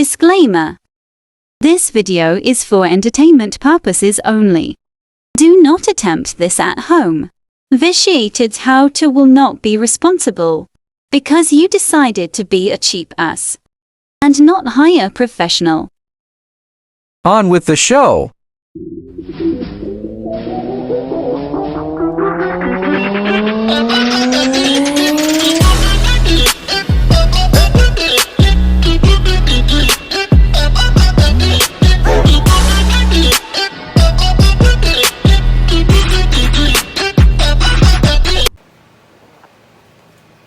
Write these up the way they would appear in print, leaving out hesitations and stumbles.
Disclaimer. This video is for entertainment purposes only. Do not attempt this at home. Vitiated how-to will not be responsible because you decided to be a cheap ass and not hire a professional. On with the show.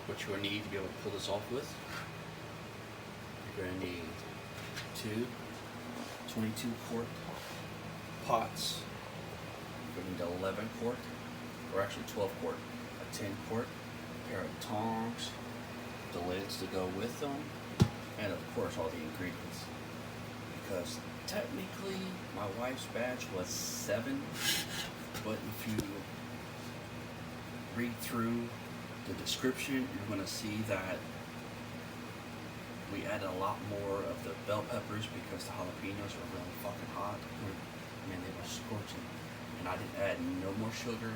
What you're going to need to be able to pull this off with, you're going to need two 22 quart pots. You're going to need 11 quart, or actually 12 quart, a 10 quart, a pair of tongs, the lids to go with them, and of course all the ingredients. Because technically my wife's batch was 7, but if you read through the description, you're going to see that we added a lot more of the bell peppers because the jalapeños were really fucking hot. I mean, they were scorching. And I didn't add no more sugar.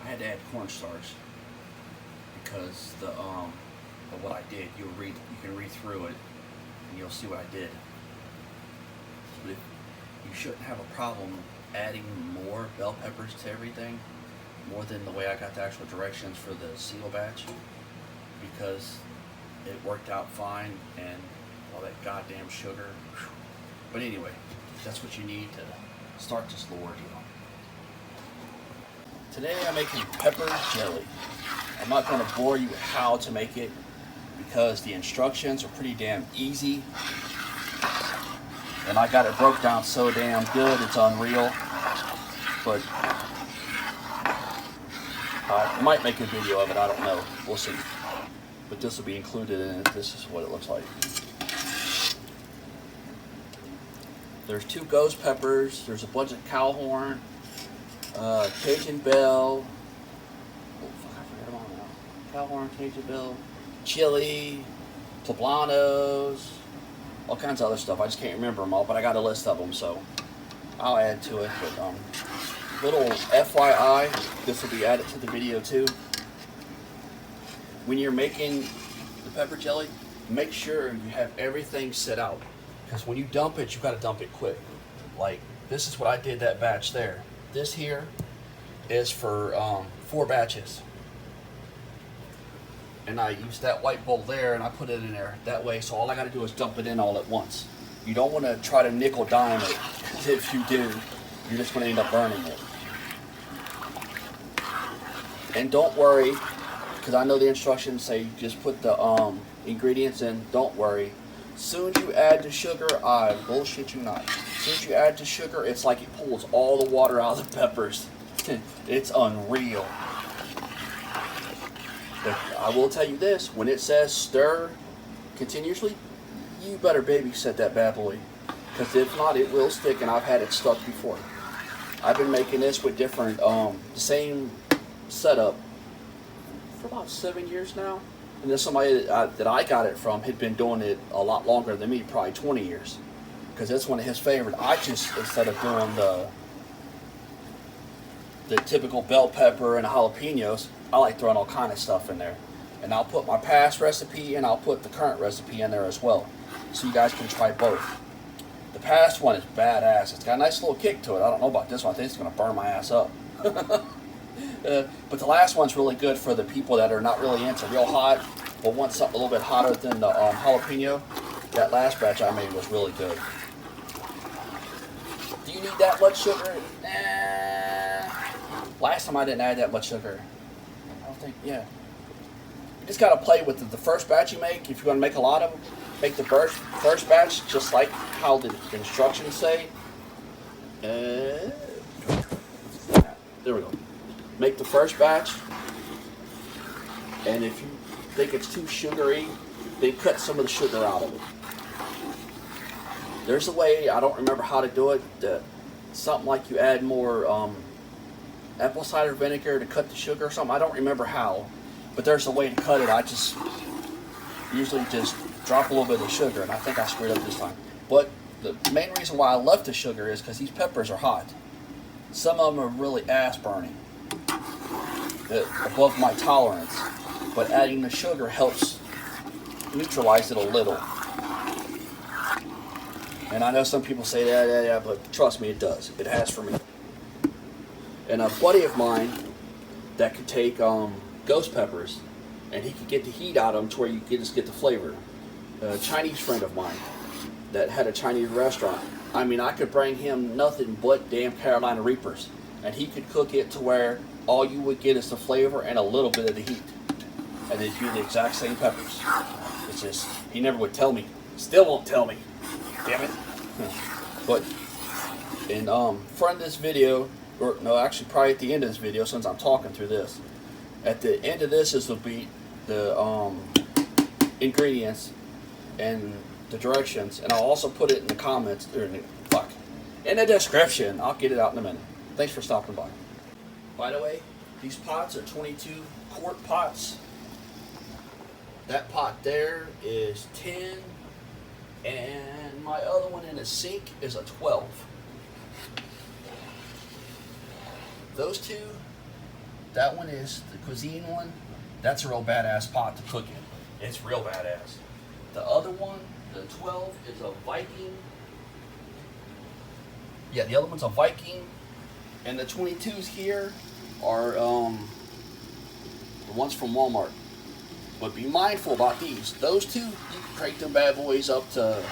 I had to add cornstarch because of what I did. You can read through it and you'll see what I did. But you shouldn't have a problem adding more bell peppers to everything, more than the way I got the actual directions for the seal batch, because it worked out fine and all that goddamn sugar. But anyway, that's what you need to start this little ordeal. Today I'm making pepper jelly. I'm not going to bore you with how to make it because the instructions are pretty damn easy. And I got it broke down so damn good, it's unreal. But I might make a video of it, I don't know. We'll see. But this will be included in it. This is what it looks like. There's 2 ghost peppers. There's a bunch of cow horn, Cajun belle. Oh fuck, I forgot them all now. Cow horn, Cajun belle, chili, poblanos, all kinds of other stuff. I just can't remember them all, but I got a list of them, so I'll add to it. But little FYI, this will be added to the video too. When you're making the pepper jelly, make sure you have everything set out, because when you dump it, you got to dump it quick. Like this is what I did that batch there. This here is for 4 batches, and I used that white bowl there and I put it in there that way, so all I got to do is dump it in all at once. You don't want to try to nickel dime it, because if you do, you're just going to end up burning it. And don't worry, because I know the instructions say just put the ingredients in. Don't worry. As soon as you add the sugar, I bullshit you not. As soon as you add the sugar, it's like it pulls all the water out of the peppers. It's unreal. But I will tell you this, when it says stir continuously, you better babysit that bad boy. Because if not, it will stick, and I've had it stuck before. I've been making this with different, the same setup for about 7 years now, and then somebody that I got it from had been doing it a lot longer than me, probably 20 years, because that's one of his favorite. I just, instead of doing the typical bell pepper and jalapenos, I like throwing all kind of stuff in there, and I'll put my past recipe and I'll put the current recipe in there as well, so you guys can try both. The past one is badass. It's got a nice little kick to it. I don't know about this one. I think it's going to burn my ass up. But the last one's really good for the people that are not really into real hot, but want something a little bit hotter than the jalapeno. That last batch I made was really good. Do you need that much sugar? Nah. Last time I didn't add that much sugar. I don't think, yeah. You just got to play with the first batch you make. If you're going to make a lot of them, make the first batch just like how the instructions say. There we go. Make the first batch, and if you think it's too sugary, then cut some of the sugar out of it. There's a way, I don't remember how to do it, something like you add more apple cider vinegar to cut the sugar or something. I don't remember how, but there's a way to cut it. I just usually just drop a little bit of the sugar, and I think I screwed up this time. But the main reason why I left the sugar is because these peppers are hot. Some of them are really ass burning, above my tolerance. But adding the sugar helps neutralize it a little. And I know some people say yeah, but trust me, it does. It has for me. And a buddy of mine that could take ghost peppers, and he could get the heat out of them to where you could just get the flavor. A Chinese friend of mine that had a Chinese restaurant. I mean, I could bring him nothing but damn Carolina Reapers, and he could cook it to where all you would get is the flavor and a little bit of the heat. And they'd do the exact same peppers. It's just, he never would tell me. Still won't tell me. Damn it. But in front of this video, or no, actually probably at the end of this video, since I'm talking through this, at the end of this will be the ingredients and the directions, and I'll also put it in the comments, or in the description. I'll get it out in a minute. Thanks for stopping by. By the way, these pots are 22 quart pots. That pot there is 10, and my other one in the sink is a 12. Those two, that one is the cuisine one. That's a real badass pot to cook in. It's real badass. The other one, the 12, is a Viking. Yeah, the other one's a Viking. And the 22s here are the ones from Walmart. But be mindful about these. Those two, you can crank them bad boys up to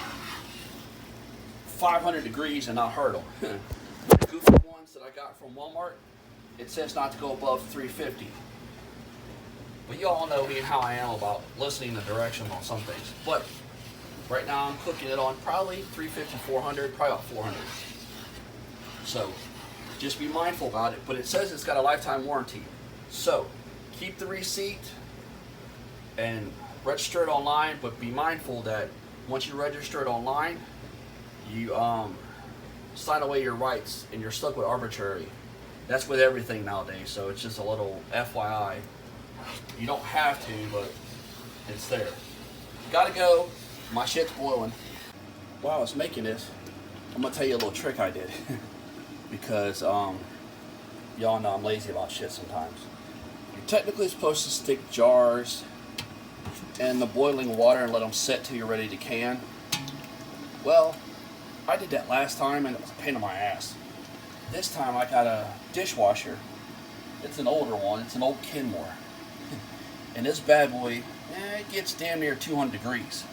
500 degrees and not hurt them. The goofy ones that I got from Walmart, it says not to go above 350. But you all know me and how I am about listening to directions on some things. But right now I'm cooking it on probably 350, 400, probably about 400. So just be mindful about it. But it says it's got a lifetime warranty. So keep the receipt and register it online, but be mindful that once you register it online, you sign away your rights and you're stuck with arbitrary. That's with everything nowadays, so it's just a little FYI. You don't have to, but it's there. Gotta go. My shit's boiling. While I was making this, I'm gonna tell you a little trick I did. Because y'all know I'm lazy about shit sometimes. You're technically supposed to stick jars in the boiling water and let them set till you're ready to can. Well, I did that last time and it was a pain in my ass. This time I got a dishwasher. It's an older one. It's an old Kenmore. And this bad boy, it gets damn near 200 degrees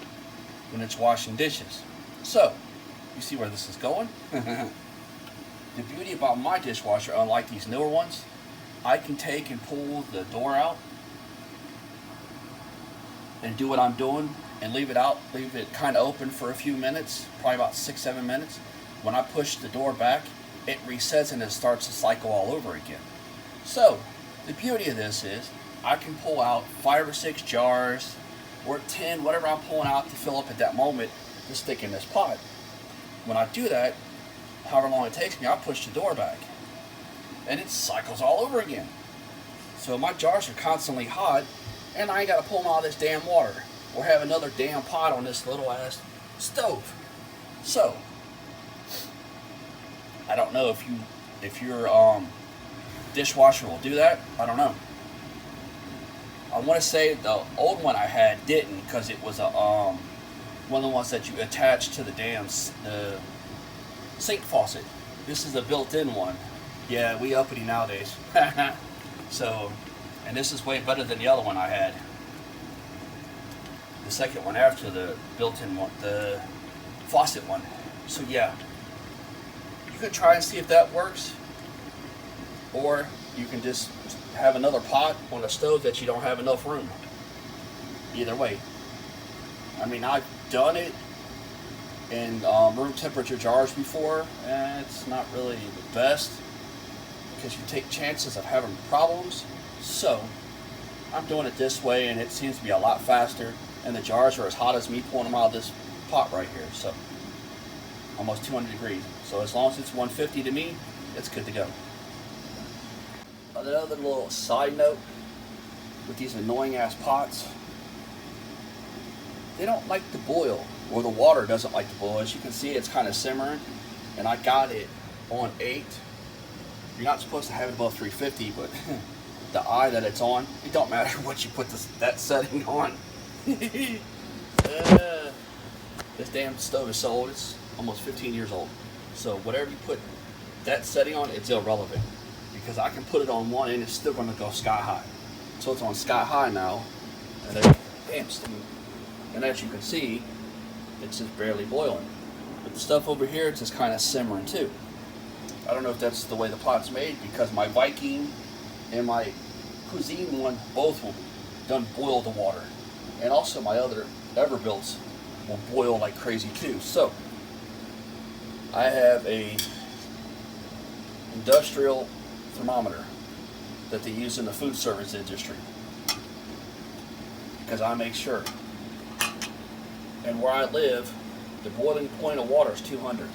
when it's washing dishes. So, you see where this is going? The beauty about my dishwasher, unlike these newer ones, I can take and pull the door out and do what I'm doing and leave it kind of open for a few minutes, probably about 6-7 minutes. When I push the door back, it resets and it starts to cycle all over again. So, the beauty of this is I can pull out 5 or 6 jars or 10, whatever I'm pulling out to fill up at that moment to stick in this pot. When I do that, however long it takes me, I push the door back and it cycles all over again. So my jars are constantly hot and I ain't got to pull them out of this damn water or have another damn pot on this little ass stove. So, I don't know if your dishwasher will do that. I don't know. I want to say the old one I had didn't, because it was a one of the ones that you attach to the damn sink faucet. This is a built-in one. Yeah, we uppity nowadays. So, and this is way better than the other one I had. The second one after the built-in one, the faucet one. So yeah, you could try and see if that works, or you can just have another pot on a stove that you don't have enough room. Either way. I mean, I've done it in room temperature jars before, and it's not really the best because you take chances of having problems. So I'm doing it this way, and it seems to be a lot faster, and the jars are as hot as me pulling them out of this pot right here. So almost 200 degrees. So as long as it's 150 to me, it's good to go. Another little side note with these annoying ass pots. they don't like to boil, or the water doesn't like to boil. As you can see, it's kind of simmering, and I got it on 8. You're not supposed to have it above 350, but the eye that it's on, it don't matter what you put that setting on. This damn stove is so old, it's almost 15 years old. So whatever you put that setting on, it's irrelevant, because I can put it on 1 and it's still going to go sky high. So it's on sky high now, and damn, and as you can see, it's just barely boiling. But the stuff over here, it's just kind of simmering too. I don't know if that's the way the pot's made, because my Viking and my cuisine one both will done boil the water, and also my other Everbuilts will boil like crazy too. So I have a industrial thermometer that they use in the food service industry, because I make sure. And where I live, the boiling point of water is 200,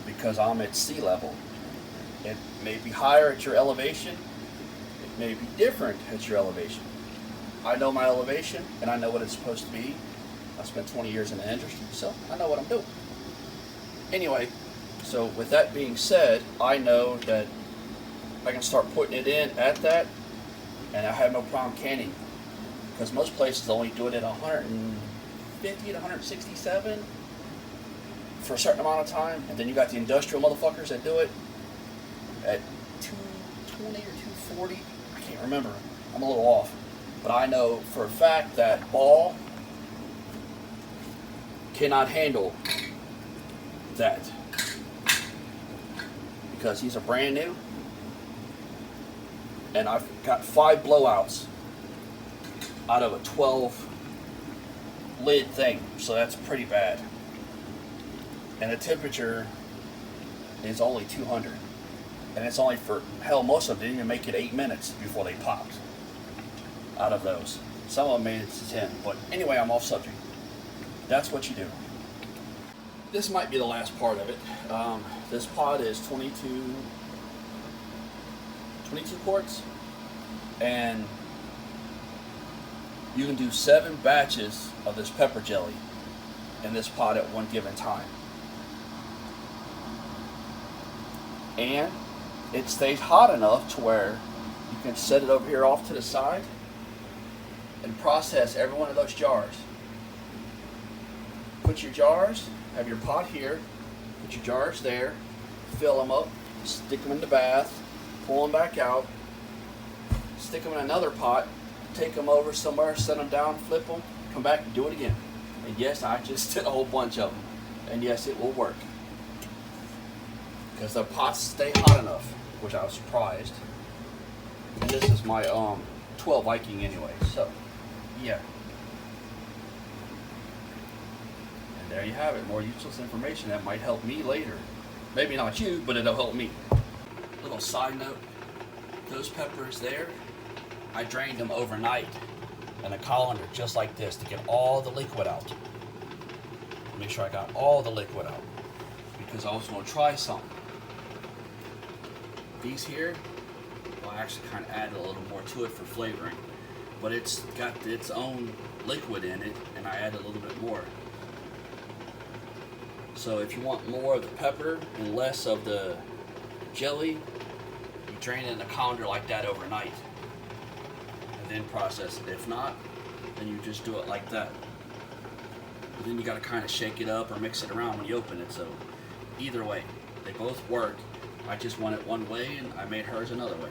because I'm at sea level. It may be higher at your elevation, it may be different at your elevation. I know my elevation, and I know what it's supposed to be. I spent 20 years in the industry, so I know what I'm doing. Anyway, so with that being said, I know that I can start putting it in at that, and I have no problem canning, because most places only do it at 150 to 167 for a certain amount of time, and then you got the industrial motherfuckers that do it at 220 or 240. I can't remember. I'm a little off. But I know for a fact that ball cannot handle that, because these are brand new, and I've got 5 blowouts out of a 12 lid thing, so that's pretty bad. And the temperature is only 200, and it's only for, hell, most of them didn't even make it 8 minutes before they popped out of those. Some of them made it to 10, but anyway, I'm off subject. That's what you do. This might be the last part of it. This pot is 22 quarts, and you can do 7 batches of this pepper jelly in this pot at one given time. And it stays hot enough to where you can set it over here off to the side and process every one of those jars. Put your jars, have your pot here, put your jars there, fill them up, stick them in the bath, pull them back out, stick them in another pot, take them over somewhere, set them down, flip them, come back and do it again. And yes, I just did a whole bunch of them. And yes, it will work, because the pots stay hot enough, which I was surprised. And this is my 12 Viking anyway, so yeah. And there you have it, more useless information that might help me later. Maybe not you, but it'll help me. Little side note, those peppers there, I drained them overnight in a colander just like this to get all the liquid out. Make sure I got all the liquid out, because I was going to try something. These here, well, I actually kind of added a little more to it for flavoring, but it's got its own liquid in it, and I added a little bit more. So if you want more of the pepper and less of the jelly, you drain it in a colander like that overnight, and then process it. If not, then you just do it like that. But then you got to kind of shake it up or mix it around when you open it. So either way, they both work. I just want it one way, and I made hers another way.